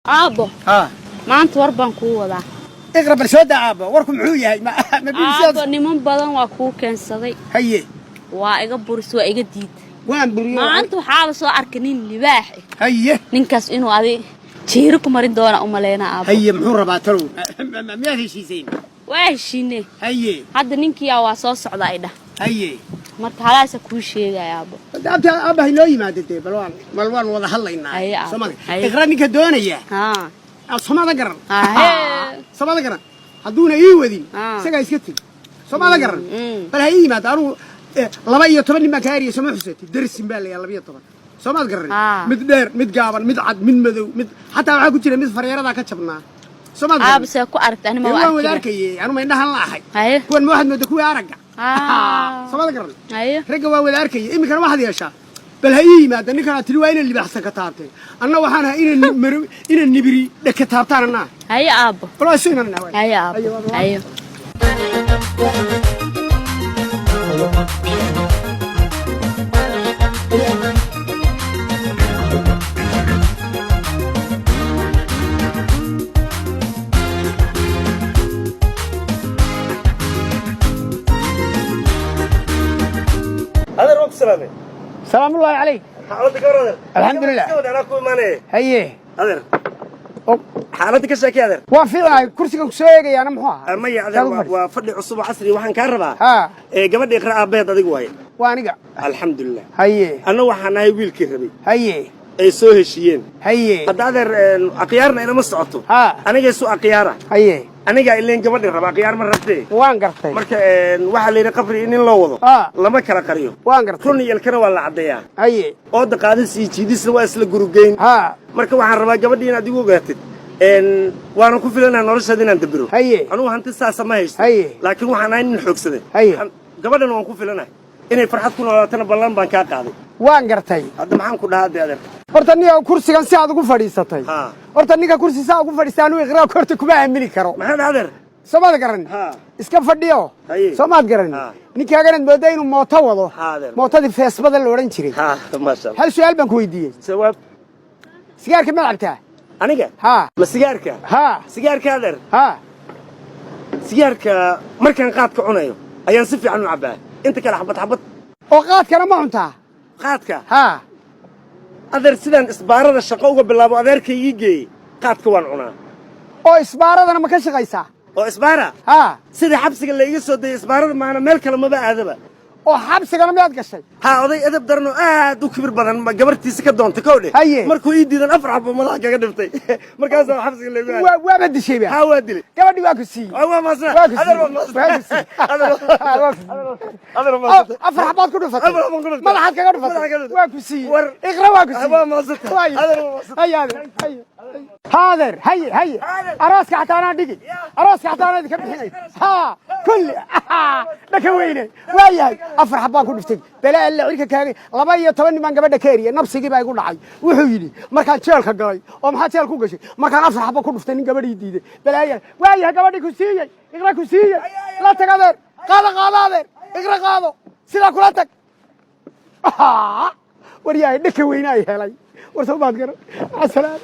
أبو ما أنت وربان كوة اقرب السوداء أبو وركم عوية ما أبو نمون بدن وكو كان صدي هي وإيجا برسوا إيجا ديد وين بريو ما أنتوا حال سو أركنين لباحي هي ننكس إنه هذه تشيركم مرين دونا أملينا أبو هي محورة باتلو ما في شيء زين وإيشيني هي هذا نينكي يا واساس عضايده هي marka halaasa ku sheegay aabo dadka abahay loo yimaadee balwaan wada hadlaynaa Soomaali iqra ninka doonaya Soomaali garan Soomaali garan haduuna ii wadin isaga iska tag Soomaali garan bal hay yimaad anu 12 nin ma kaariyo Soomaali xusati darsin baa la 12 Soomaali garan mid dheer mid gaaban mid cad mid madow mid hatta waxa ku jira mid fareerada ka jabnaa Soomaali garan aabse ku aragtay anima waa arkay anu ma indhahan laahay kuwan ma waxad mad ku araga Soomaali garan ragga waa wada arkay imikana waxad yeeshaa bal hay maada ninka tiri waa inay libaxsan ka taabtay anna waxaan ahaa inay nibiri dhaka taabtaanna hay aabo bal siinana hay aabo hay هذا روك سلامي سلام الله عليك حالتك ورد الحمد لله انا كو ماني هي هذا حالتك شاكي هذا وافي كرسيga ku soo eegayana muxuu ahaa ma yaacdan waa fadhi cusub casri waxaan ka rabaa gabadha iqra abeed adigu way waa aniga alxamdulillah haye ana waxaan ahay wiilkii rabay haye ay soo heshiyeen haye hadaad aqyaarna ina ma socoto aniga soo aqyaara haye aniga ileen gabadha raba aqyaar ma rabtay waan gartay marka waxa leeyahay qabri in loo wado lama kala qariyo waan gartay run yelkana waa la cadeeyaa haye oo daqaadis iyo jiidisna waa isla gurugeyn marka waxaan rabaa gabadha in adigu ogaatid waana ku filanaa noloshaada inaan dabiro anugu hanti saasa ma haysto laakiin waxaan ahay nin xoogsaday gabadhana waan ku filanaa inay farxad ku noolaatana ballan baan kaa qaaday waan gartay hadda maxaan ku dhahaa adeer horta niga kursigan si aad ugu fadhiisatay horta niga kursi saa ugu fadhiistaan uu iqraa horta kuma aamini karo maxaa adeer Soomaali garan iska fadhiyo Soomaali garan ninkaagan mooday inuu mooto wado mootadii feesbada la oran jiray ma sha Allah hal su'aal baan ku weydiiyay jawaab sigaarka ma cabtaa aniga ma sigaarka sigaarka adeer sigaarka markaan qaadka cunayo ayaan si fiican u cabaa inta kala xabad oo qaadkana ma cuntaa qaadka adeer sidaan isbaarada shaqo uga bilaabo adeerkay ii geeyay qaadka waan cunaa oo isbaaradana ma ka shaqaysaa oo isbaara sida xabsiga la iga soo dayay isbaarada maana meel kale ma aadaba oo xabsigana miyaad gashay oday edeb darno aad u kibir badan gabartiisa ka doontay kowdhe markuu ii diidan afar xabo madaxa kaga dhiftay markaas xabsiga la iga waa badishay ba waa dilay gabadhi waa ku siiyay waa maasna adeer waa maasna adeer afar xabood ku dhufatay madaxa kaga dhufatay waa ku siiyay iqra waa ku siiyay waa maasna adeer هذا هي أراسك حتى أنا دقي أراسك حتى أنا ذكر بحني كل لك وينه وياي أفرح بان كل فتك بلا اللي عريك كاري لباية تبني من قبل كاري نفسي جيبه يقول عاي وحيني ما كان شالك جاي أو ما شالك وجشي ما كان أفرح بان كل فتني قبل يديده بلا وياي قبل كوسية إقرأ كوسية لا تقدر قاضي إقرأ قاضي سلا كلاتك ورياي لك وينه هلاي ورثوا بعد كرا السلام